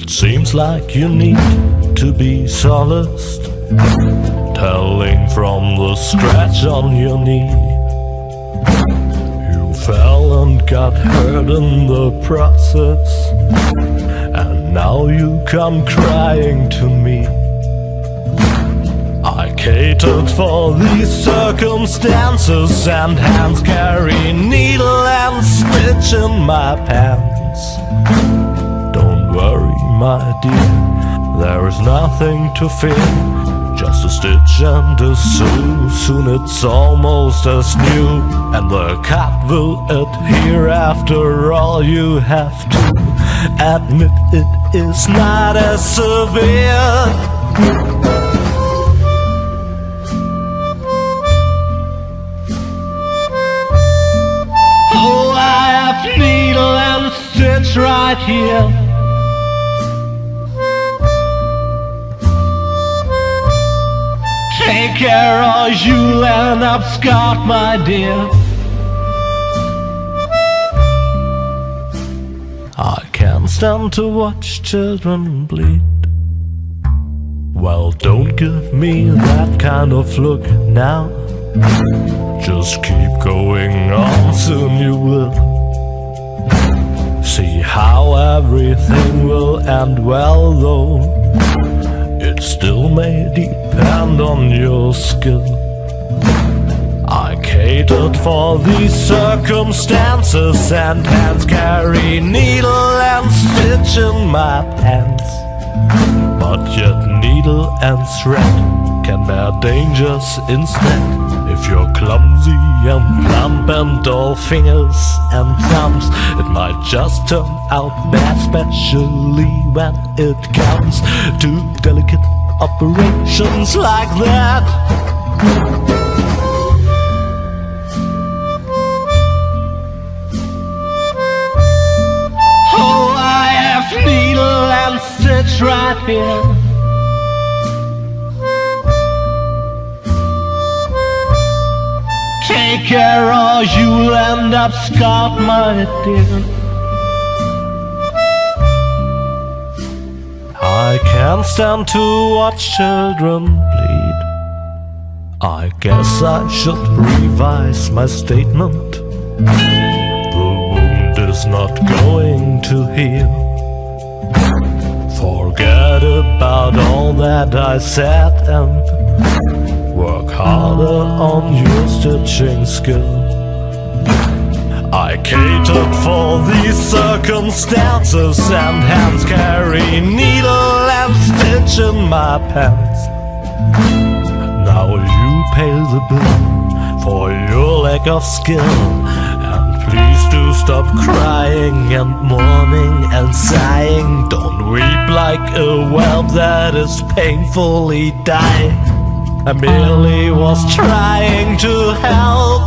It seems like you need to be solaced, telling from the scratch on your knee. You fell and got hurt in the process, and now you come crying to me. I catered for these circumstances, and hands carry needle and stitch in my pants. Don't worry, my dear, there is nothing to fear. Just a stitch and a sew, soon it's almost as new, and the cut will adhere. After all, you have to admit it is not as severe. Needle and stitch right here. Take care or you'll end up scarred, my dear. I can't stand to watch children bleed. Well, don't give me that kind of look now. Just keep going on, soon you will see how everything will end well, though it still may depend on your skill. I catered for these circumstances, and hands carry needle and stitch in my pants. But yet needle and thread can bear dangers instead. If you're clumsy and plump and all fingers and thumbs, it might just turn out bad, especially when it comes to delicate operations like that. Oh, I have needle and stitch right here. Take care or you'll end up scarred, my dear. I can't stand to watch children bleed. I guess I should revise my statement. The wound is not going to heal. Forget about all that I said and work harder on your stitching skill. I catered for these circumstances, and hands carry needle and stitch in my pants. Now you pay the bill for your lack of skill, and please do stop crying and mourning and sighing. Don't weep like a whelp that is painfully dying. I merely was trying to help.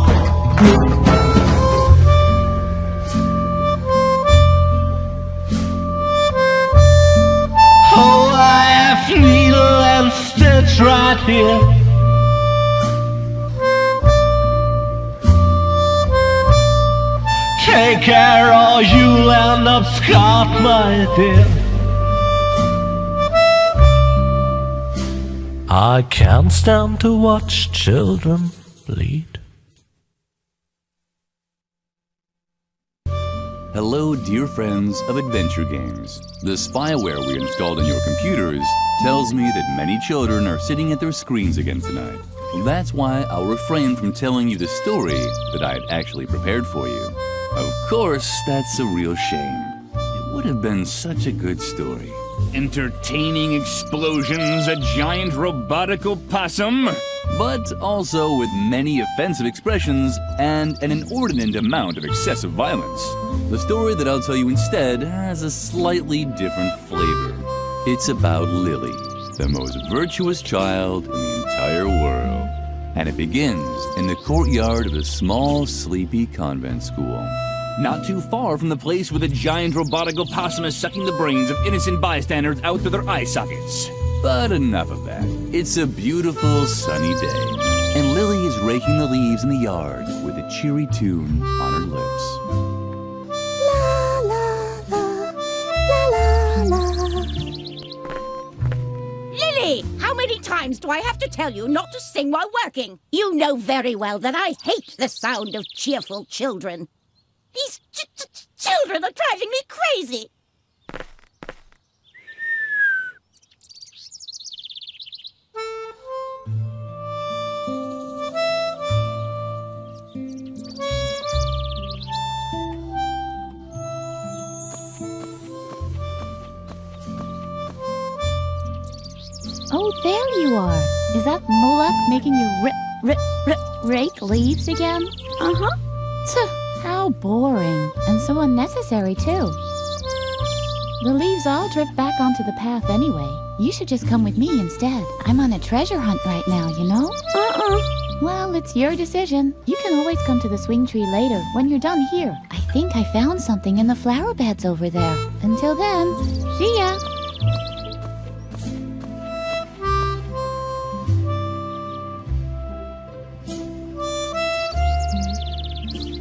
Oh, I have needle and stitch right here. Take care or you'll end up scarred, my dear. I can't stand to watch children bleed. Hello, dear friends of adventure games. The spyware we installed on your computers tells me that many children are sitting at their screens again tonight. That's why I'll refrain from telling you the story that I had actually prepared for you. Of course, that's a real shame. It would have been such a good story. Entertaining explosions, a giant robotic opossum, but also with many offensive expressions and an inordinate amount of excessive violence. The story that I'll tell you instead has a slightly different flavor. It's about Lilli, the most virtuous child in the entire world. And it begins in the courtyard of a small, sleepy convent school. not too far from the place where the giant robotic opossum is sucking the brains of innocent bystanders out through their eye sockets. But enough of that. It's a beautiful sunny day, and Lilli is raking the leaves in the yard with a cheery tune on her lips. La la la, la la la. How many times do I have to tell you not to sing while working? You know very well that I hate the sound of cheerful children. These children are driving me crazy. Oh, there you are. Is that Moloch making you rake leaves again? Uh-huh. How boring. And so unnecessary, too. The leaves all drift back onto the path anyway. You should just come with me instead. I'm on a treasure hunt right now, you know? Well, it's your decision. You can always come to the swing tree later, when you're done here. I think I found something in the flower beds over there. Until then, see ya!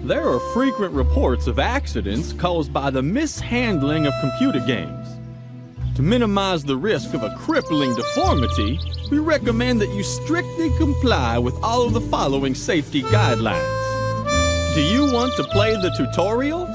There are frequent reports of accidents caused by the mishandling of computer games. To minimize the risk of a crippling deformity, we recommend that you strictly comply with all of the following safety guidelines. Do you want to play the tutorial?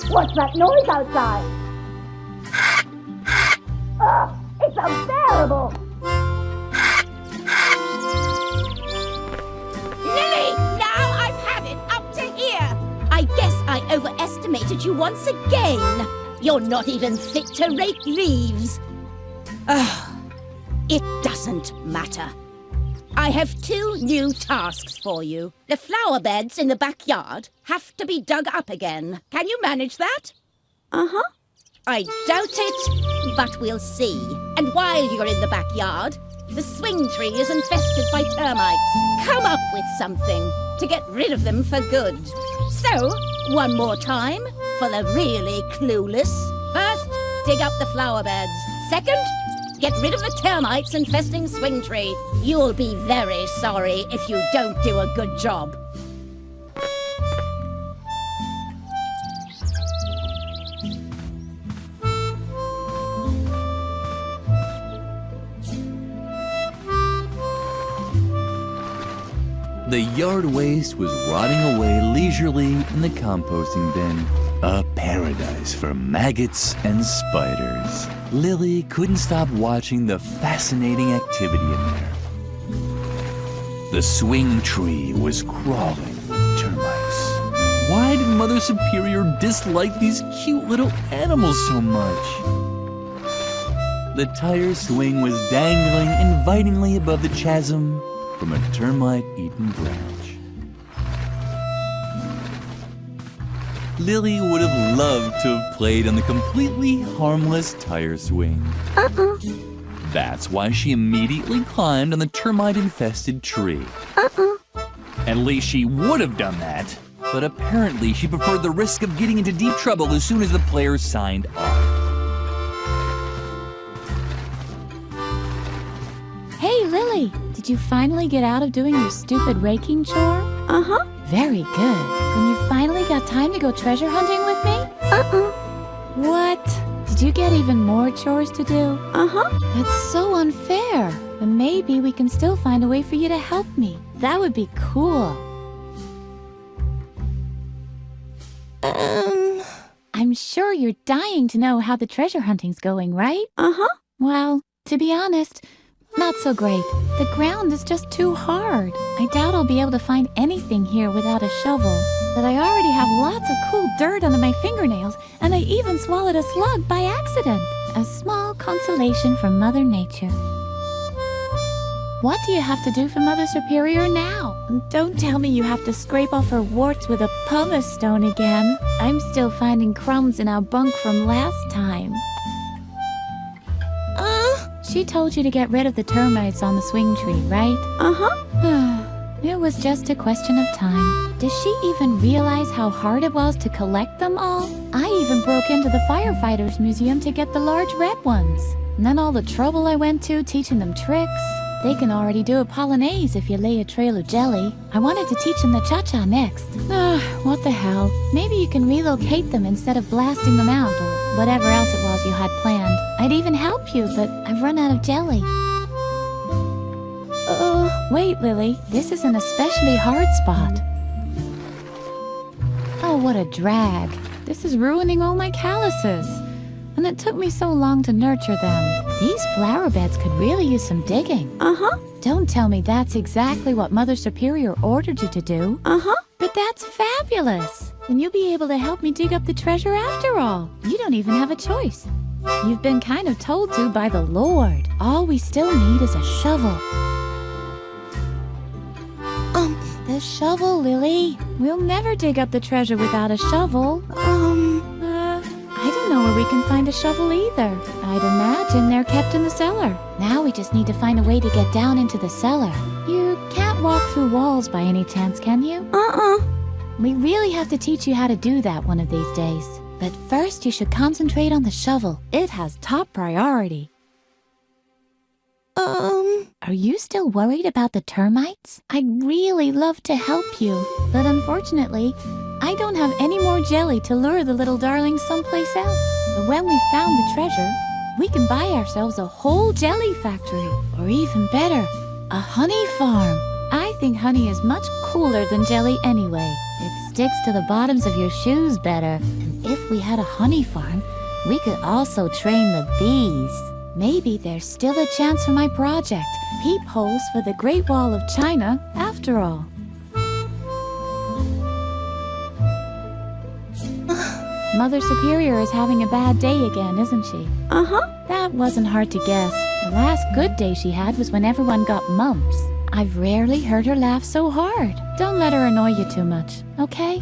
What's that noise outside? Ugh, it's unbearable! Lilli, now I've had it up to here! I guess I overestimated you once again. You're not even fit to rake leaves. Ugh, it doesn't matter. I have 2 new tasks for you. The flower beds in the backyard have to be dug up again. Can you manage that? Uh-huh. I doubt it, but we'll see. And while you're in the backyard, the swing tree is infested by termites. Come up with something to get rid of them for good. So, one more time for the really clueless. First, dig up the flower beds. Second, get rid of the termites infesting swing tree. You'll be very sorry if you don't do a good job. The yard waste was rotting away leisurely in the composting bin. A paradise for maggots and spiders. Lilli couldn't stop watching the fascinating activity in there. The swing tree was crawling with termites. Why did Mother Superior dislike these cute little animals so much? The tire swing was dangling invitingly above the chasm from a termite-eaten branch. Lilli would have loved to have played on the completely harmless tire swing. That's why she immediately climbed on the termite-infested tree. At least she would have done that. But apparently she preferred the risk of getting into deep trouble as soon as the players signed off. Hey, Lilli, did you finally get out of doing your stupid raking chore? Very good. Then you finally got time to go treasure hunting with me? What? Did you get even more chores to do? That's so unfair. But maybe we can still find a way for you to help me. That would be cool. I'm sure you're dying to know how the treasure hunting's going, right? Well, to be honest, not so great. The ground is just too hard. I doubt I'll be able to find anything here without a shovel. But I already have lots of cool dirt under my fingernails, and I even swallowed a slug by accident. A small consolation from Mother Nature. What do you have to do for Mother Superior now? Don't tell me you have to scrape off her warts with a pumice stone again. I'm still finding crumbs in our bunk from last time. She told you to get rid of the termites on the swing tree, right? Uh-huh. It was just a question of time. Does she even realize how hard it was to collect them all? I even broke into the firefighters museum to get the large red ones. And then all the trouble I went to teaching them tricks. They can already do a polonaise if you lay a trail of jelly. I wanted to teach them the cha-cha next. What the hell. Maybe you can relocate them instead of blasting them out, or whatever else it was you had planned. I'd even help you, but I've run out of jelly. Wait, Lilli. This is an especially hard spot. Oh, what a drag. This is ruining all my calluses. And it took me so long to nurture them. These flower beds could really use some digging. Uh-huh. Don't tell me that's exactly what Mother Superior ordered you to do. Uh-huh. But that's fabulous. Then you'll be able to help me dig up the treasure after all. You don't even have a choice. You've been kind of told to by the Lord. All we still need is a shovel. The shovel, Lilli. We'll never dig up the treasure without a shovel. I don't know where we can find a shovel either. I'd imagine they're kept in the cellar. Now we just need to find a way to get down into the cellar. You can't walk through walls by any chance, can you? We really have to teach you how to do that one of these days. But first you should concentrate on the shovel. It has top priority. Are you still worried about the termites? I'd really love to help you, but unfortunately, I don't have any more jelly to lure the little darlings someplace else. But when we found the treasure, we can buy ourselves a whole jelly factory, or even better, a honey farm. I think honey is much cooler than jelly anyway. It sticks to the bottoms of your shoes better. And if we had a honey farm, we could also train the bees. Maybe there's still a chance for my project, Peepholes for the Great Wall of China, after all. Mother Superior is having a bad day again, isn't she? Uh-huh. That wasn't hard to guess. The last good day she had was when everyone got mumps. I've rarely heard her laugh so hard. Don't let her annoy you too much, okay?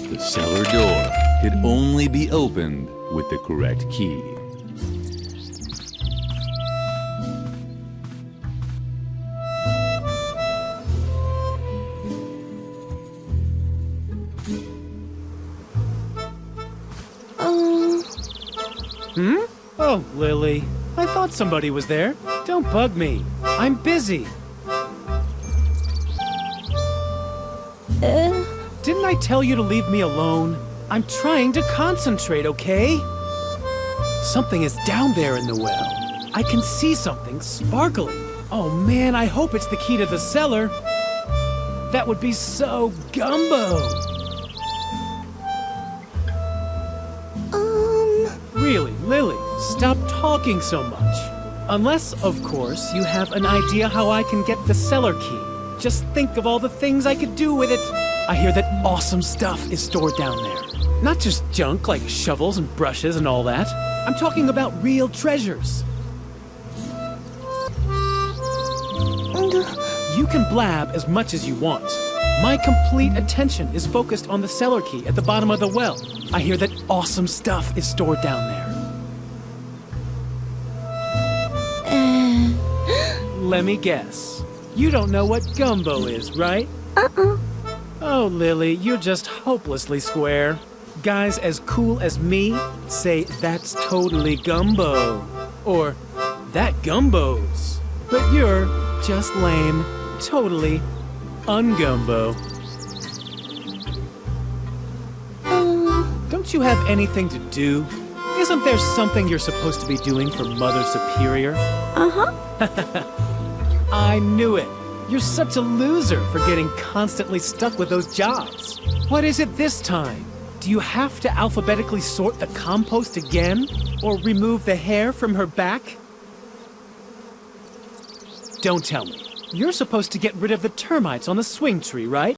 The cellar door could only be opened with the correct key. Oh, Lilli. I thought somebody was there. Don't bug me. I'm busy. Didn't I tell you to leave me alone? I'm trying to concentrate, okay? Something is down there in the well. I can see something sparkling. Oh man, I hope it's the key to the cellar. That would be so gumbo. Really, Lilli, stop talking so much. Unless, of course, you have an idea how I can get the cellar key. Just think of all the things I could do with it. I hear that awesome stuff is stored down there. Not just junk like shovels and brushes and all that. I'm talking about real treasures. You can blab as much as you want. My complete attention is focused on the cellar key at the bottom of the well. I hear that awesome stuff is stored down there. Let me guess. You don't know what gumbo is, right? Oh, Lilli, you're just hopelessly square. Guys as cool as me say that's totally gumbo. Or, that gumbos. But you're just lame, totally ungumbo. Don't you have anything to do? Isn't there something you're supposed to be doing for Mother Superior? I knew it. You're such a loser for getting constantly stuck with those jobs. What is it this time? Do you have to alphabetically sort the compost again? Or remove the hair from her back? Don't tell me. You're supposed to get rid of the termites on the swing tree, right?